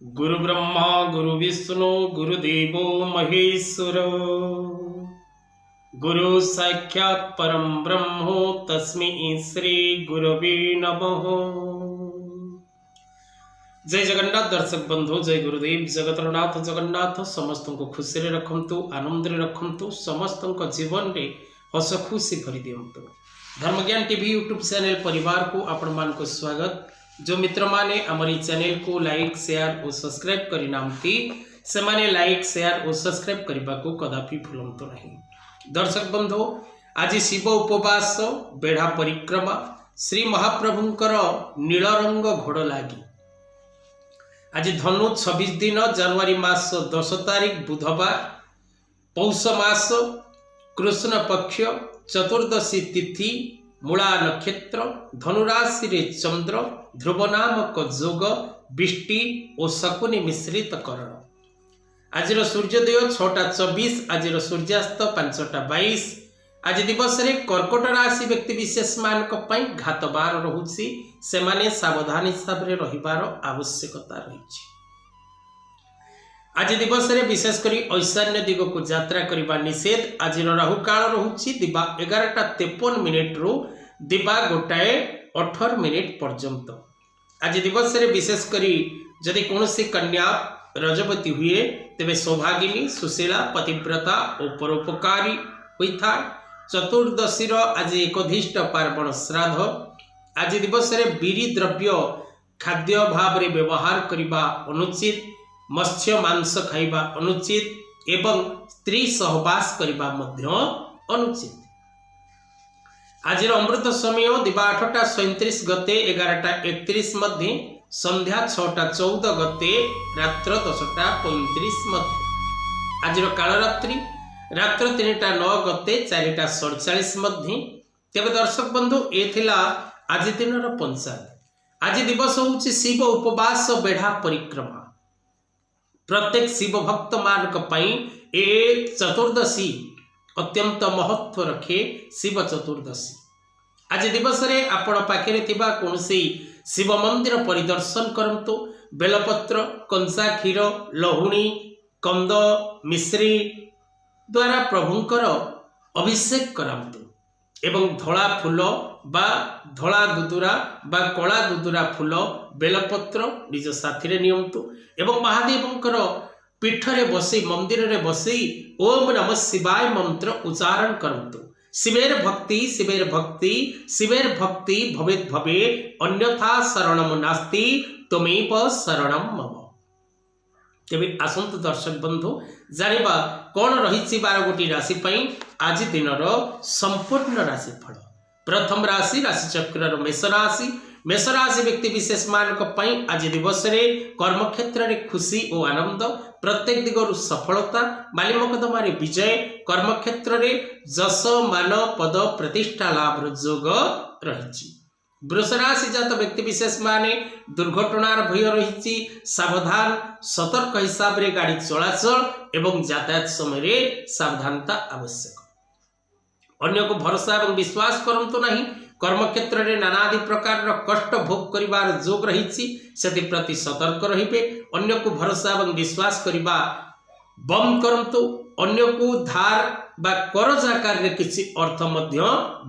गुरु ब्रह्मा गुरु विष्णु गुरुदेवो महेश्वर गुरु साक्षात् परम ब्रह्मो तस्मै श्री गुरवे नमः। जय जगन्नाथ दर्शक बंधु, जय गुरुदेव। जगतनाथ जगन्नाथ समस्त को खुशी रे रखंतु, आनंद रे रखंतु, समस्त जीवन रे हस खुशी भरी दियंतु। धर्मज्ञान टीवी यूट्यूब चैनल परिवार को आपण मान को स्वागत। जो मित्र माने हमारी चैनल को लाइक शेयर और सब्सक्राइब करी नामती से माने लाइक शेयर और सब्सक्राइब करने को कदापि भूलंतु नहीं। दर्शक बंधु, आज शिव उपवास बेढ़ा परिक्रमा श्री महाप्रभुंकर नील रंग घोड़ लगी। आज धनु 26 दिन जनवरी मास 10 तारीख बुधवार, पौष मास कृष्ण पक्ष चतुर्दशी तिथि, मूला नक्षत्र, धनुराशि रे चंद्र, ध्रुव नामक जोग, बिष्टि और शकुनी मिश्रित करण। आज सूर्योदय 6:24, आज सूर्यास्त 5:22। आज दिवस रे कर्कट राशि व्यक्ति विशेष मानक पई घात बार रहुछि, से माने सावधान हिसाब रे रहिबार आवश्यकता रहिछि। आज दिवस रे विशेष करी ऐशान्य दिग को यात्रा करबा निषेध। आज राहु काल रहुछि दिबा 11:53 रु दिबा 1:18 पर्यंत। आज दिवस रे विशेष करी जदि कोनोसी कन्या रजवती हुए तेबे सौभागिनी, सुशीला, पतिव्रता और परोपकारी होइथा। चतुर्दशी रो आज एकधिष्ट पार्वण श्राद्ध। आज दिवस रे बीरी द्रव्य खाद्य भाव रे व्यवहार करिबा अनुचित, मत्स्य मांस खाइबा अनुचित एवं स्त्री सहवास करिबा मध्य अनुचित। आज अमृत समय दिबा 8:37 गते 11:31 मध्य, संध्या 6:14 गते रात्र 10:35 मध्य। आज कालरात्रि रात्र 3:09 गते 4:47 मध्य। तेबे दर्शक बंधु, ए थिला आज दिनर पंचांग। आज दिवस होउछि शिव उपवास बेढ़ा परिक्रमा। प्रत्येक शिव भक्त मानक पई ए चतुर्दशी अत्यंत महत्व रखे। शिव चतुर्दशी आज दिवस रे आपण पाखरे थिबा कोनसी शिव मंदिर परिदर्शन करंतु। बेलपत्र, कंसा क्षीर, लहुणी, कंद, मिश्री द्वारा प्रभुंकर अभिषेक करंतु एवं धला फूल बा धला दुदुरा बा कला दुदुरा फूल बेलपत्र निज साथी रे नियंतु एवं महादेवंकर पीठरे बसी मंदिर रे बसी ओम नमः शिवाय मंत्र उच्चारण करंतु। शिवेर भक्ति शिवेर भक्ति शिवेर भक्ति भवेत् भवे, अन्यथा शरणम नास्ति, त्वमेव शरणम मम। तेबे आसंत दर्शक बंधु, जानिबा कोन रहिछि 12 गोटी राशि पई आज दिनर संपूर्ण राशि फल। प्रथम राशि राशि चक्र मेष राशि। मेष राशि व्यक्ति विशेष मानक पई आज दिवस रे कर्म क्षेत्र रे खुशी और आनंद, प्रत्येक दिगरु सफलता, माली मकदमा रे विजय, कर्म क्षेत्र रे जस मान पद प्रतिष्ठा लाभ जोग रहिछि। वृष राशि जात व्यक्ति विशेष माने दुर्घटनार भय रहिछि। सावधान सतर्क हिसाब रे गाड़ी चलाचल एवं यातायात समय रे सावधानता आवश्यक। अन्य को भरोसा एवं विश्वास करंतु नहीं। कर्म क्षेत्र रे नानादि प्रकार कष्ट भोग करिबार जोग रहिछि, सेति प्रति सतर्क रहिबे। अन्य को भरोसा एवं विश्वास करिबा बंद करंतु। अन्य को धार बा करज आकार रे किछि अर्थ मध्य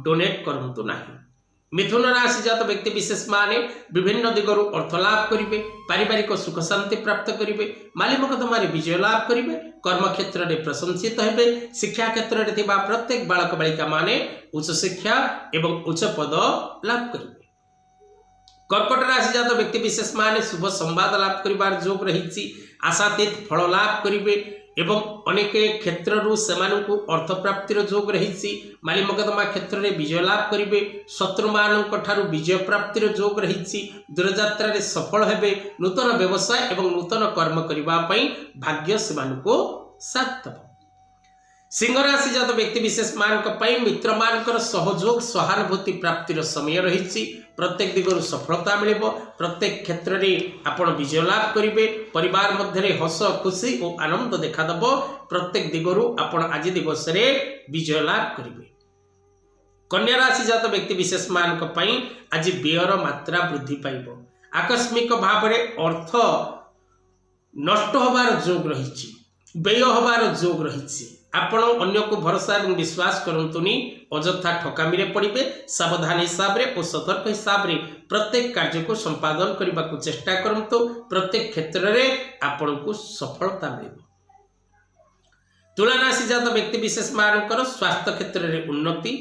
डोनेट करंतु नाही। मिथुन राशि जात व्यक्ति विशेष माने विभिन्न दिगरु अर्थ लाभ करिवे, पारिवारिक सुख शांति प्राप्त करिवे, माली मकदमा रे विजय लाभ करिवे, कर्म क्षेत्र रे प्रशंसित हेबे। शिक्षा क्षेत्र रे थिबा प्रत्येक बालक बालिका माने उच्च शिक्षा एवं उच्च पद लाभ करिवे। कर्कट राशि जात व्यक्ति विशेष माने शुभ संवाद लाभ करिवार जोग रहिछि। आशातीत फल लाभ करिवे एवं अनेक क्षेत्र रु सेमानकु अर्थ प्राप्तिर जोग रहिछि। माली मकदमा क्षेत्र रे विजय लाभ करिवे। शत्रु मानक ठारु विजय प्राप्तिर जोग रहिछि। दूरयात्रा रे सफल हेबे। नूतन व्यवसाय एवं नूतन कर्म करिबा पई भाग्य सेमानकु साथ देबो। सिंह राशि जात व्यक्ति विशेष मानक पई मित्र मानकर सहयोग सहानुभूति प्राप्तिर समय रहिछि। प्रत्येक दिगरु सफलता मिलिबो। प्रत्येक क्षेत्र रे आपण विजय लाभ करिवे। परिवार मध्य रे हस खुशी और आनंद देखा दबो। प्रत्येक दिगरु आपण आज दिवस रे विजय लाभ करिवे। कन्या राशि जात व्यक्ति विशेष मानक पई आज व्ययर मात्रा वृद्धि पाइबो। आकस्मिक भाव रे अर्थ नष्ट होबार जोग रही, व्यय होबार जोग रही। आपण अन्य को भरोसा और विश्वास करंतुनी, अजथा ठकामी पड़े। सावधान हिसाब रे और सतर्क हिसाब रे प्रत्येक कार्य को संपादन करने को चेष्टा करंतु। प्रत्येक क्षेत्र में आपण को सफलता मिले। तुला राशि जात व्यक्ति विशेष मानकर स्वास्थ्य क्षेत्र में उन्नति,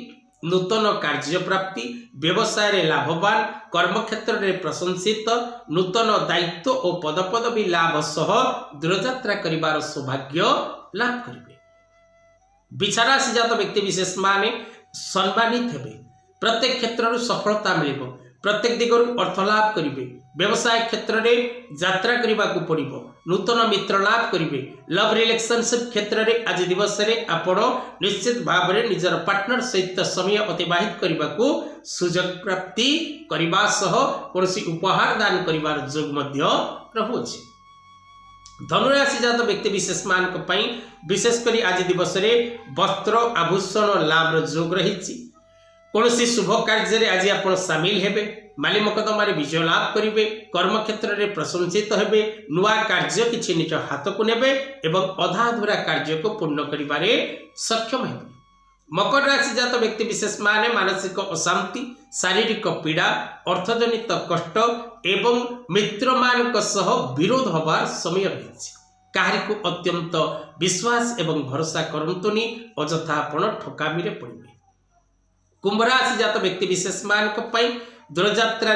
नूतन कार्य प्राप्ति, व्यवसाय रे लाभवान, कर्म क्षेत्र में प्रशंसित, नूतन दायित्व और पदपदवी लाभ सह दूरयात्रा करिवार सौभाग्य लाभ करेंगे। बिछा राशि जात व्यक्ति विशेष माने सम्मानित हेबे। प्रत्येक क्षेत्र सफलता मिलिबो। प्रत्येक दिगरु अर्थ लाभ करिवे। व्यवसाय क्षेत्र में यात्रा करने को पड़ो। नूतन मित्र लाभ करेंगे। लव रिलेशनशिप क्षेत्र में आज दिवस रे आपण निश्चित भाव में निजर पार्टनर सहित समय अतिबाहित करने को सुजोग प्राप्ति करने सह कौनसी उपहार दान करिवार जोग मध्य रहुछि। धनुराशि जात व्यक्ति विशेष मान विशेषकर आज दिवस रे वस्त्र आभूषण लाभ जोग रही। कौन सी शुभ कार्य आज आप सामिल हेबे। माली मकदमारे विजय लाभ करेंगे। कर्म क्षेत्र में प्रशंसित हेबे। नुआ कार्य किछि निज हाथ को नेबे एवं अधा अधूरा कार्य को पूर्ण करिबारे सक्षम हेबे। मकर राशि जात व्यक्ति विशेष माने मानसिक अशांति, शारीरिक पीड़ा, अर्थजनित कष्ट एवं मित्र मान सह विरोध होबार समय रही। काहरी को अत्यंत विश्वास एवं भरोसा करंतुनी, अजथा आपण ठकामी रे पड़िबे। कुंभ राशि जात व्यक्ति विशेष मान दूरयात्रा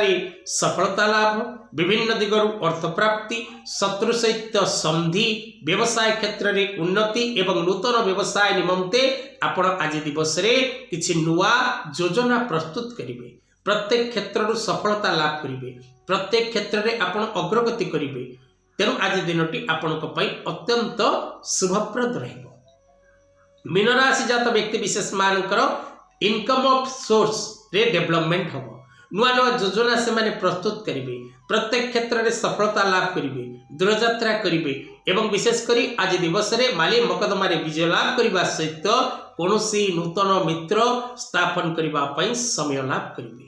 सफलता लाभ, विभिन्न दिगरु अर्थ प्राप्ति, शत्रु सहित संधि, व्यवसाय क्षेत्र में उन्नति एवं नूतन व्यवसाय निमंते आपण आज दिवस रे किछि नुआ योजना प्रस्तुत करिवे। प्रत्येक क्षेत्र सफलता लाभ करिवे। प्रत्येक क्षेत्र में आपण अग्रगति करिवे। तेणु आज दिनटी आपणक पई अत्यंत शुभप्रद रहिबो। मीन राशि जात व्यक्ति विशेष मानकर इनकम ऑफ सोर्स रे डेवलपमेंट होबो। नुआ नुआ योजना से माने प्रस्तुत करेंगे। प्रत्येक क्षेत्र में सफलता लाभ करेंगे। दूरयात्रा करेंगे एवं विशेषकर आज दिवस रे माली मकदमारे विजय लाभ करने सहित कौनसी नूतन मित्र स्थापन करने समय लाभ करेंगे।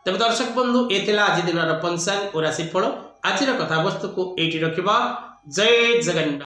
तेज दर्शक बंधु ये आज दिन पंचांग और राशिफल। आज कथा वस्तु को ये रखा। जय जगन्नाथ।